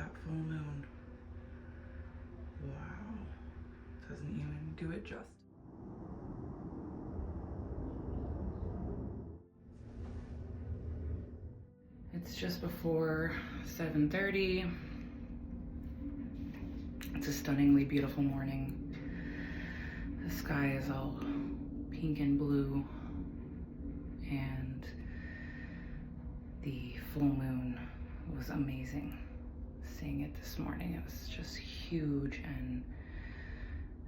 that full moon. Wow. Doesn't even do it justice. It's just before 7:30. It's a stunningly beautiful morning. The sky is all pink and blue, and the full moon was amazing. Seeing it this morning, it was just huge and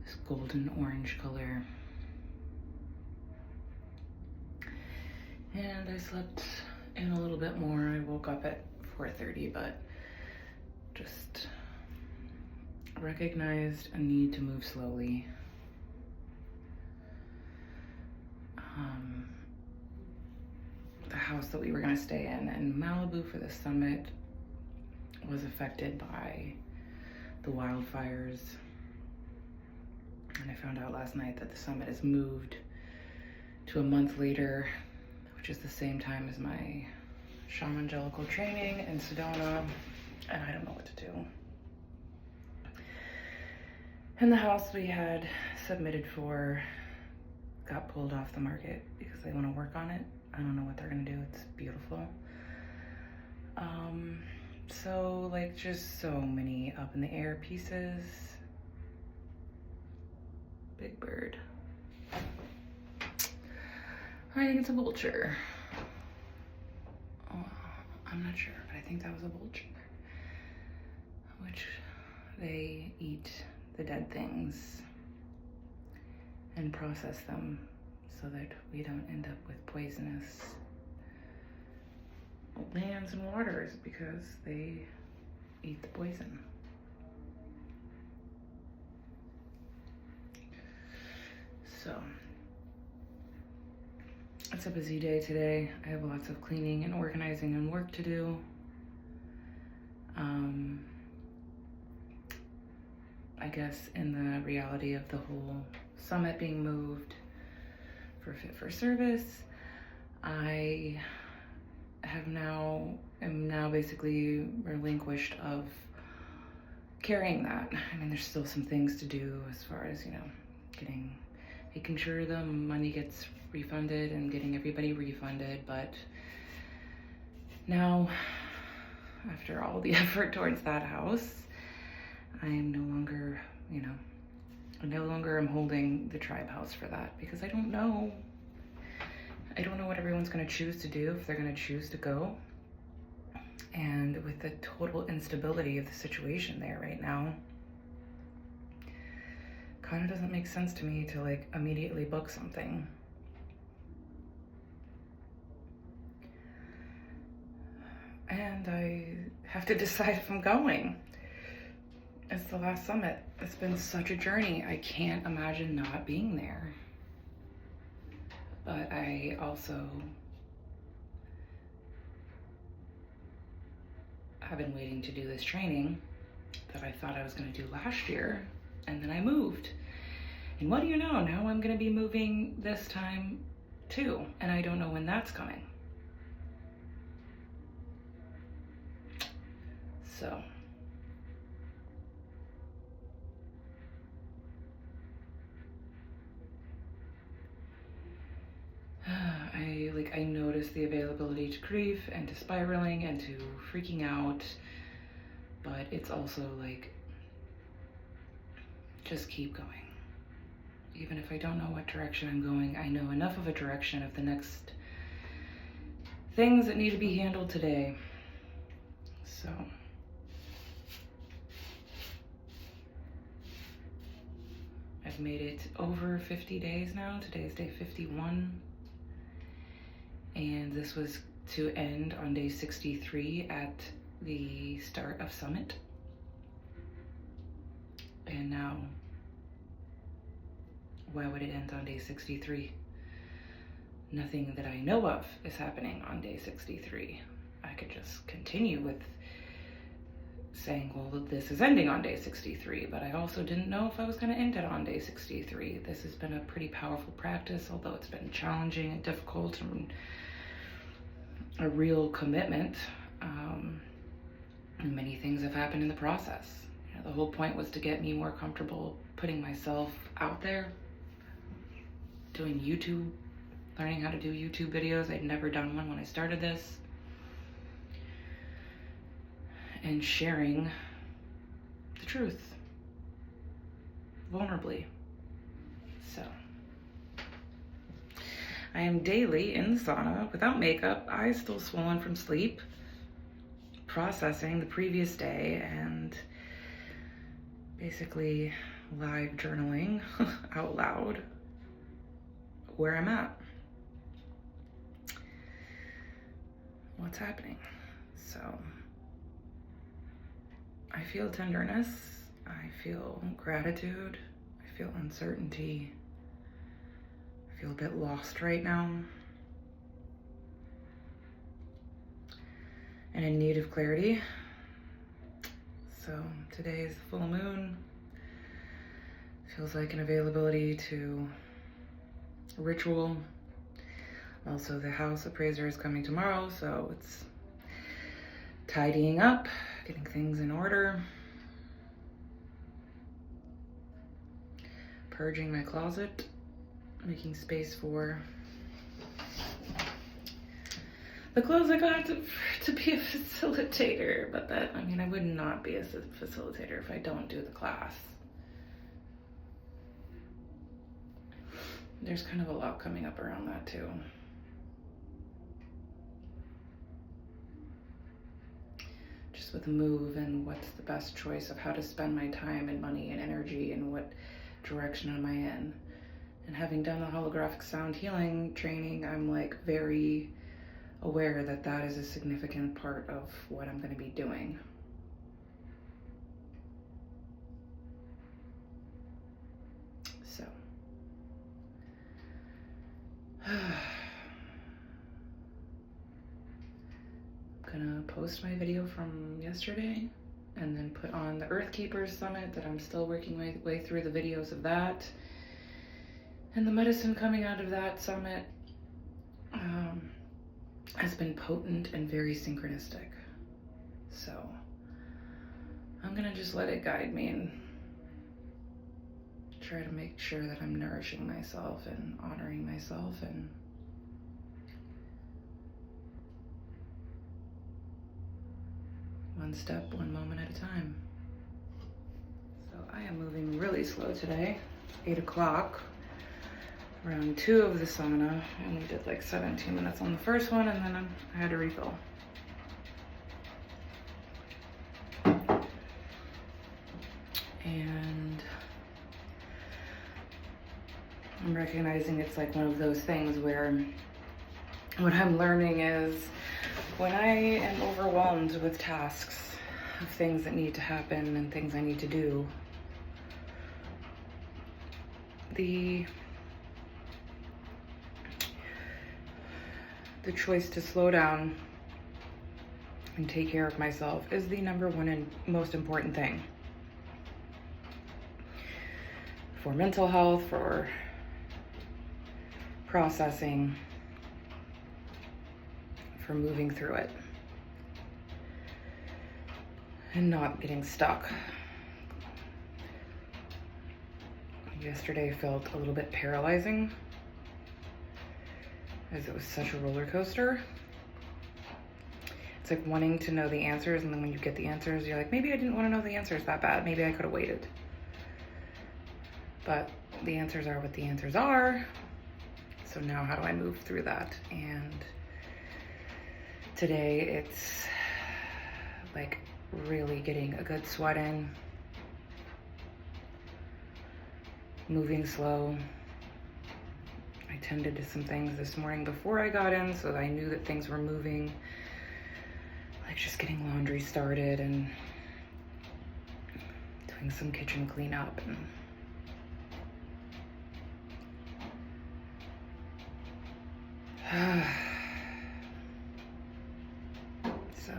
this golden orange color. And I slept in a little bit more. I woke up at 4:30, but just recognized a need to move slowly. The house that we were going to stay in Malibu for the summit was affected by the wildfires. And I found out last night that the summit is moved to a month later, which is the same time as my shamangelical training in Sedona, and I don't know what to do. And the house we had submitted for got pulled off the market because they want to work on it. I don't know what they're gonna do. It's beautiful. So like just so many up in the air pieces. Big bird. I think it's a vulture. Oh, I'm not sure, but I think that was a vulture. Which they eat the dead things and process them so that we don't end up with poisonous lands and waters because they eat the poison. So it's a busy day today. I have lots of cleaning and organizing and work to do. I guess in the reality of the whole summit being moved for Fit for Service, I am now basically relinquished of carrying that. I mean, there's still some things to do as far as, making sure the money gets refunded and getting everybody refunded, but now, after all the effort towards that house, I am no longer, I no longer am holding the tribe house for that because I don't know what everyone's going to choose to do, if they're going to choose to go. And with the total instability of the situation there right now, kind of doesn't make sense to me to immediately book something. And I have to decide if I'm going. It's the last summit. It's been such a journey. I can't imagine not being there. But I also have been waiting to do this training that I thought I was going to do last year, and then I moved. And what do you know? Now I'm going to be moving this time too, and I don't know when that's coming. So I noticed the availability to grief and to spiraling and to freaking out, but it's also just keep going. Even if I don't know what direction I'm going, I know enough of a direction of the next things that need to be handled today. So I've made it over 50 days now. Today is day 51. And this was to end on day 63 at the start of summit. And now, why would it end on day 63? Nothing that I know of is happening on day 63. I could just continue with saying, well, this is ending on day 63, but I also didn't know if I was going to end it on day 63. This has been a pretty powerful practice, although it's been challenging and difficult and a real commitment. And many things have happened in the process. The whole point was to get me more comfortable putting myself out there, doing YouTube, learning how to do YouTube videos. I'd never done one when I started this. And sharing the truth, vulnerably. So, I am daily in the sauna without makeup, eyes still swollen from sleep, processing the previous day and basically live journaling out loud where I'm at. What's happening? So, I feel tenderness, I feel gratitude, I feel uncertainty, I feel a bit lost right now, and in need of clarity. So today is the full moon. Feels like an availability to ritual. Also, the house appraiser is coming tomorrow, so it's tidying up, getting things in order, purging my closet, making space for the clothes I got to be a facilitator. But that, I mean, I would not be a facilitator if I don't do the class. There's kind of a lot coming up around that too. Just with the move and what's the best choice of how to spend my time and money and energy and what direction am I in. And having done the holographic sound healing training, I'm like very aware that that is a significant part of what I'm going to be doing. So, I'm gonna post my video from yesterday and then put on the Earth Keepers Summit that I'm still working my way through the videos of that. And the medicine coming out of that summit has been potent and very synchronistic. So I'm gonna just let it guide me and try to make sure that I'm nourishing myself and honoring myself and one step, one moment at a time. So I am moving really slow today. 8 o'clock. Round 2 of the sauna. I only did like 17 minutes on the first one and then I had to refill. And I'm recognizing it's like one of those things where what I'm learning is when I am overwhelmed with tasks of things that need to happen and things I need to do, the choice to slow down and take care of myself is the number one and most important thing for mental health, for processing, for moving through it and not getting stuck. Yesterday felt a little bit paralyzing as it was such a roller coaster. It's like wanting to know the answers, and then when you get the answers, you're like, maybe I didn't want to know the answers that bad. Maybe I could have waited. But the answers are what the answers are. So now how do I move through that? And today it's like really getting a good sweat in, moving slow. I tended to some things this morning before I got in, so that I knew that things were moving, like just getting laundry started and doing some kitchen cleanup and so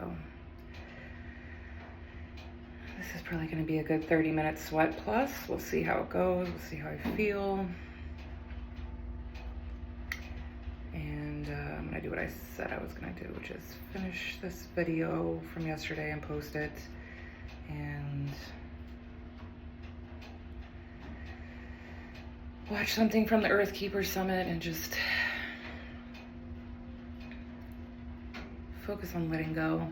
this is probably going to be a good 30-minute sweat plus. We'll see how it goes. We'll see how I feel. And I'm going to do what I said I was gonna do, which is finish this video from yesterday and post it, and watch something from the Earth Keeper Summit and just focus on letting go.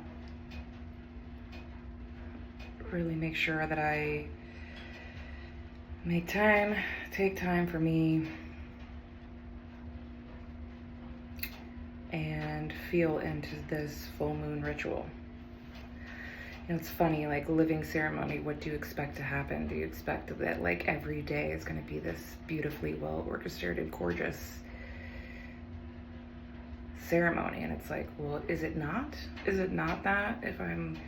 Really make sure that I take time for me, and feel into this full moon ritual. You know, it's funny, like living ceremony, what do you expect to happen? Do you expect that like every day is going to be this beautifully well orchestrated, gorgeous ceremony? And it's like, well, is it not? Is it not that if I'm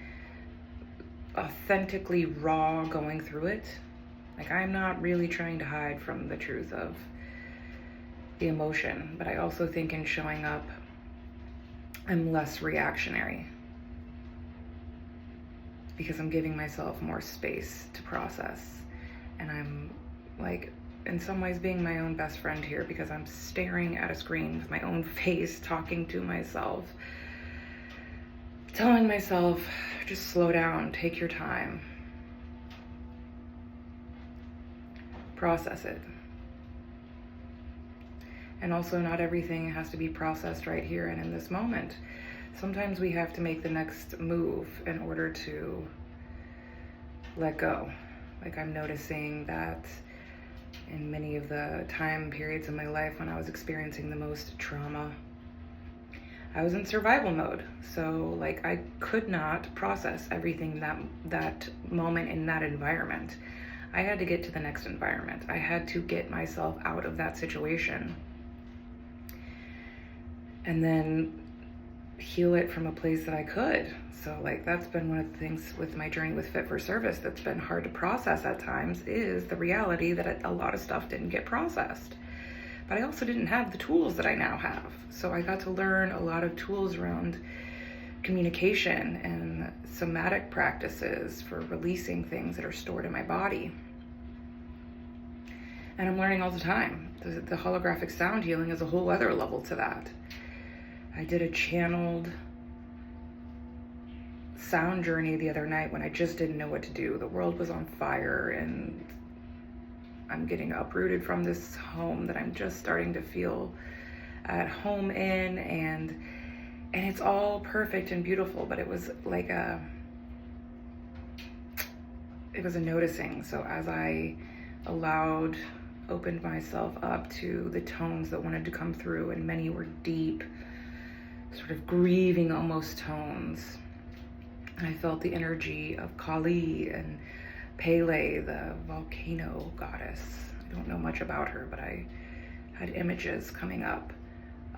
authentically raw going through it? Like, I'm not really trying to hide from the truth of the emotion, but I also think in showing up, I'm less reactionary because I'm giving myself more space to process. And I'm like, in some ways, being my own best friend here, because I'm staring at a screen with my own face, talking to myself, telling myself, just slow down, take your time, process it. And also, not everything has to be processed right here and in this moment. Sometimes we have to make the next move in order to let go. Like, I'm noticing that in many of the time periods in my life when I was experiencing the most trauma, I was in survival mode. So like, I could not process everything that moment in that environment. I had to get to the next environment. I had to get myself out of that situation and then heal it from a place that I could. So like, that's been one of the things with my journey with Fit for Service that's been hard to process at times, is the reality that a lot of stuff didn't get processed. But I also didn't have the tools that I now have. So I got to learn a lot of tools around communication and somatic practices for releasing things that are stored in my body. And I'm learning all the time. The holographic sound healing is a whole other level to that. I did a channeled sound journey the other night when I just didn't know what to do. The world was on fire and I'm getting uprooted from this home that I'm just starting to feel at home in, and it's all perfect and beautiful, but it was like it was a noticing. So as I opened myself up to the tones that wanted to come through, and many were deep, sort of grieving almost tones. I felt the energy of Kali and Pele, the volcano goddess. I don't know much about her, but I had images coming up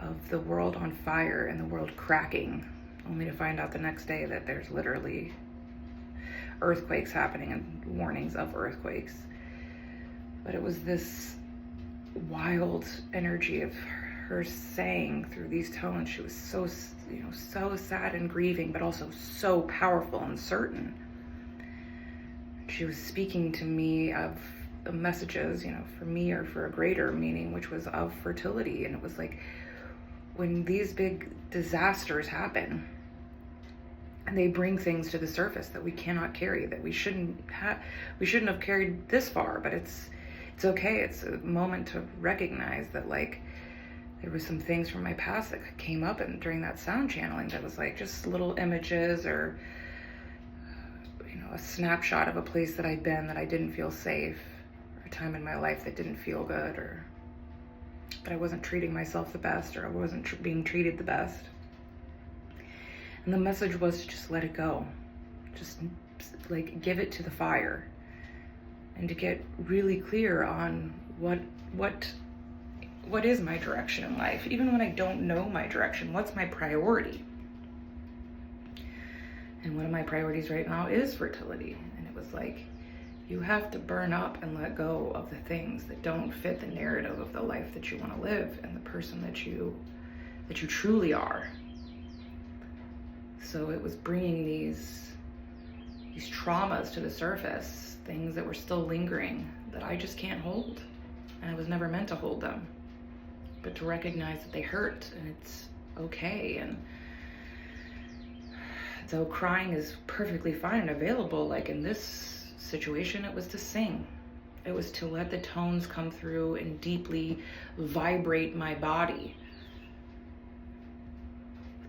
of the world on fire and the world cracking, only to find out the next day that there's literally earthquakes happening and warnings of earthquakes. But it was this wild energy of her saying through these tones. She was so, so sad and grieving, but also so powerful and certain. She was speaking to me of the messages, for me or for a greater meaning, which was of fertility. And it was like, when these big disasters happen and they bring things to the surface that we cannot carry, that we shouldn't have carried this far, but it's okay. It's a moment to recognize that, like, there was some things from my past that came up and during that sound channeling that was like just little images, or a snapshot of a place that I'd been that I didn't feel safe, or a time in my life that didn't feel good, or that I wasn't treating myself the best, or I wasn't being treated the best. And the message was to just let it go. Just like give it to the fire, and to get really clear on what is my direction in life. Even when I don't know my direction, what's my priority? And one of my priorities right now is fertility. And it was like, you have to burn up and let go of the things that don't fit the narrative of the life that you want to live and the person that you truly are. So it was bringing these traumas to the surface, things that were still lingering that I just can't hold. And I was never meant to hold them, but to recognize that they hurt, and okay. And though crying is perfectly fine and available, like in this situation, it was to sing. It was to let the tones come through and deeply vibrate my body.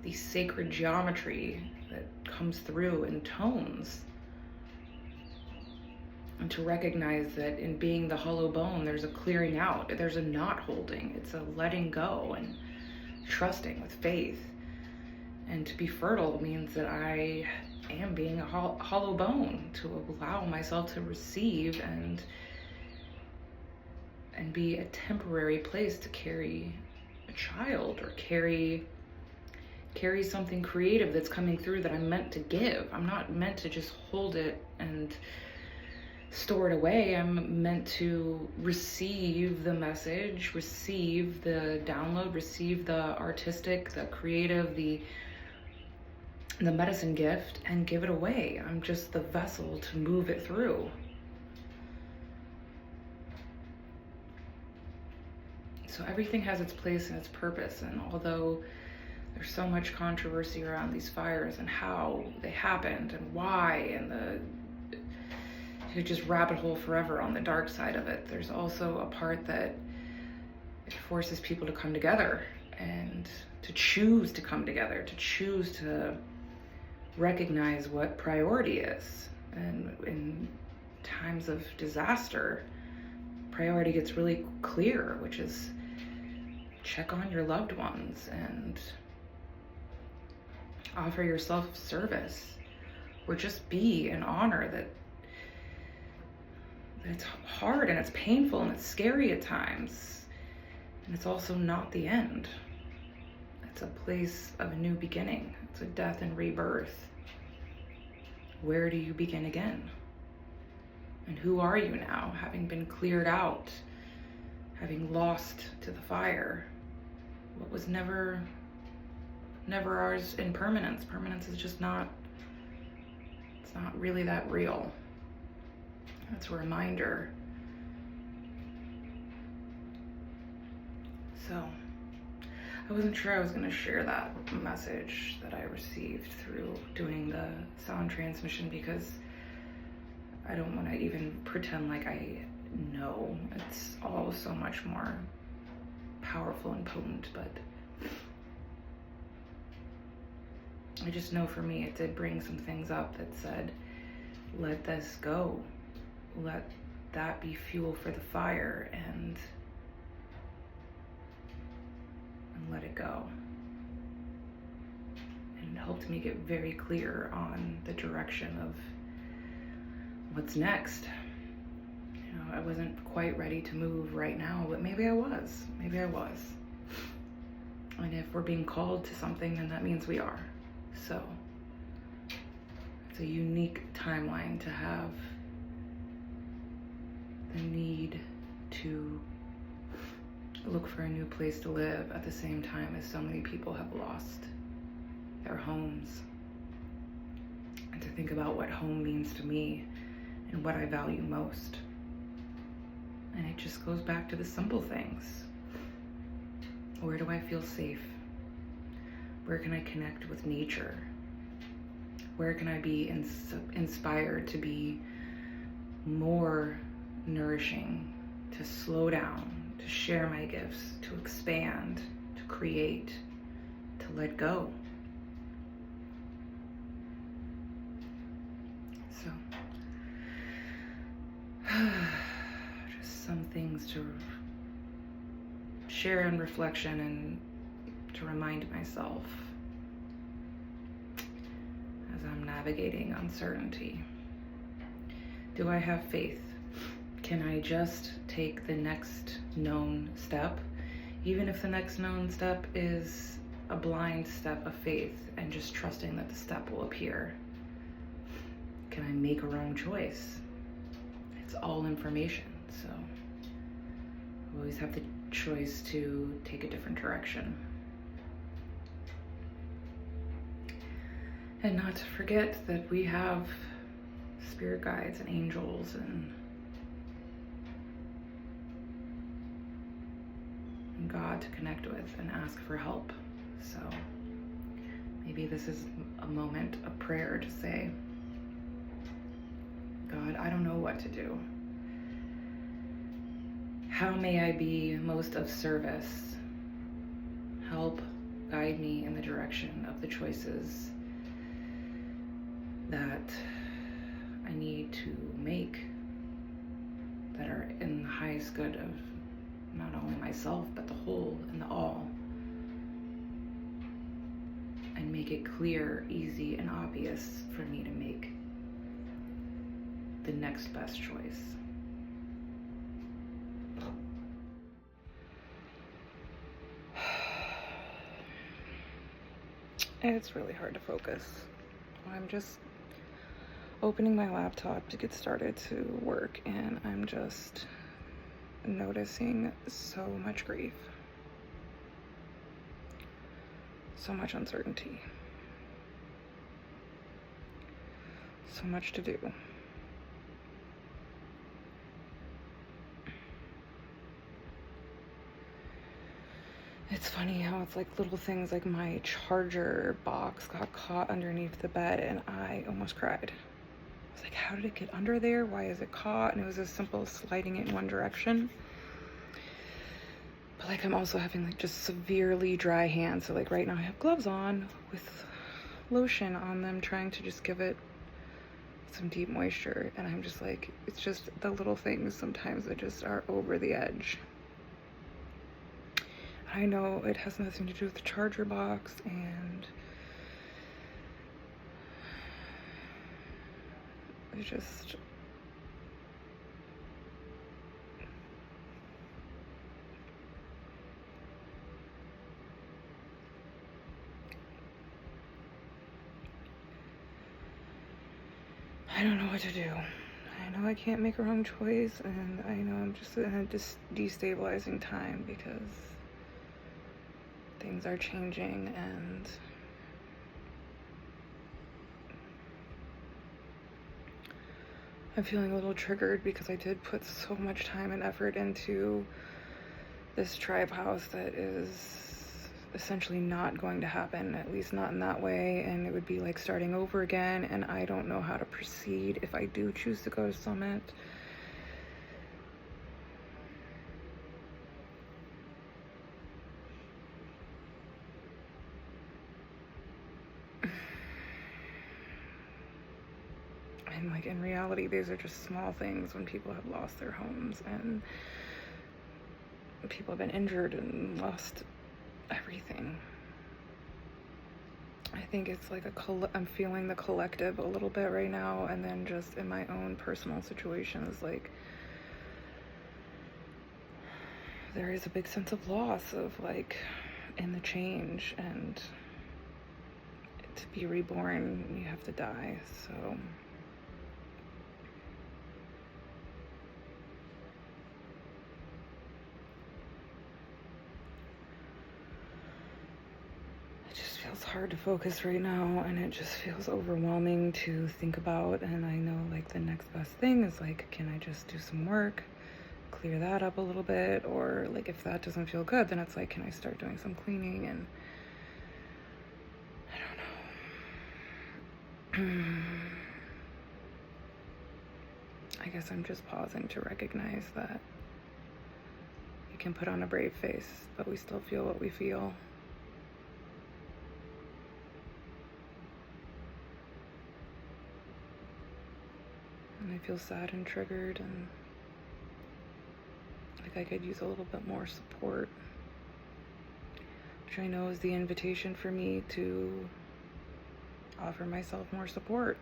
The sacred geometry that comes through in tones. And to recognize that in being the hollow bone, there's a clearing out, there's a not holding, it's a letting go and trusting with faith. And to be fertile means that I am being a hollow bone, to allow myself to receive and be a temporary place to carry a child, or carry something creative that's coming through that I'm meant to give. I'm not meant to just hold it and store it away. I'm meant to receive the message, receive the download, receive the artistic, the creative, the medicine gift, and give it away. I'm just the vessel to move it through. So everything has its place and its purpose, and although there's so much controversy around these fires and how they happened and why, and you could just rabbit hole forever on the dark side of it, there's also a part that it forces people to come together and to choose to come together, to choose to recognize what priority is. And in times of disaster, priority gets really clear, which is check on your loved ones and offer yourself service, or just be and honor that it's hard and it's painful and it's scary at times, and it's also not the end. It's a place of a new beginning. It's a death and rebirth. Where do you begin again? And who are you now, having been cleared out, having lost to the fire what was never ours in permanence? Permanence is just not, it's not really that real. It's a reminder. So I wasn't sure I was going to share that message that I received through doing the sound transmission, because I don't want to even pretend like I know. It's all so much more powerful and potent, but I just know for me it did bring some things up that said, let this go. Let that be fuel for the fire, and let it go. And it helped me get very clear on the direction of what's next. You know, I wasn't quite ready to move right now, but maybe I was. Maybe I was. And if we're being called to something, then that means we are. So it's a unique timeline to have the need to look for a new place to live at the same time as so many people have lost their homes. And to think about what home means to me and what I value most. And it just goes back to the simple things. Where do I feel safe? Where can I connect with nature? Where can I be inspired to be more nourishing, to slow down, to share my gifts, to expand, to create, to let go? So, just some things to share in reflection and to remind myself as I'm navigating uncertainty. Do I have faith? Can I just take the next known step, even if the next known step is a blind step of faith, and just trusting that the step will appear? Can I make a wrong choice? It's all information, so I always have the choice to take a different direction. And not to forget that we have spirit guides and angels and God to connect with and ask for help. So maybe this is a moment of prayer to say, God, I don't know what to do. How may I be most of service? Help guide me in the direction of the choices that I need to make that are in the highest good of not only myself, but the whole and the all. And make it clear, easy, and obvious for me to make the next best choice. It's really hard to focus. I'm just opening my laptop to get started to work, and I'm just noticing so much grief, so much uncertainty, so much to do. It's funny how it's like little things, like my charger box got caught underneath the bed and I almost cried. I was like, how did it get under there? Why is it caught? And it was as simple as sliding it in one direction. But like I'm also having like just severely dry hands. So like right now I have gloves on with lotion on them, trying to just give it some deep moisture. And I'm just like, it's just the little things sometimes that just are over the edge. I know it has nothing to do with the charger box, and it's just, I don't know what to do. I know I can't make a wrong choice, and I know I'm just in a destabilizing time because things are changing, and I'm feeling a little triggered because I did put so much time and effort into this tribe house that is essentially not going to happen, at least not in that way, and it would be like starting over again, and I don't know how to proceed if I do choose to go to Summit. And like in reality, these are just small things when people have lost their homes and people have been injured and lost everything. I think it's like I'm feeling the collective a little bit right now, and then just in my own personal situations, like there is a big sense of loss of like in the change, and to be reborn, you have to die. So feels hard to focus right now, and it just feels overwhelming to think about. And I know like the next best thing is like, can I just do some work, clear that up a little bit? Or like if that doesn't feel good, then it's like, can I start doing some cleaning? And I don't know. I guess I'm just pausing to recognize that we can put on a brave face, but we still feel what we feel. And I feel sad and triggered, and like I could use a little bit more support, which I know is the invitation for me to offer myself more support,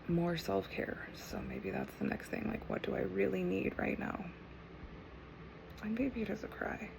more self-care. So maybe that's the next thing, like what do I really need right now? And maybe it is a cry.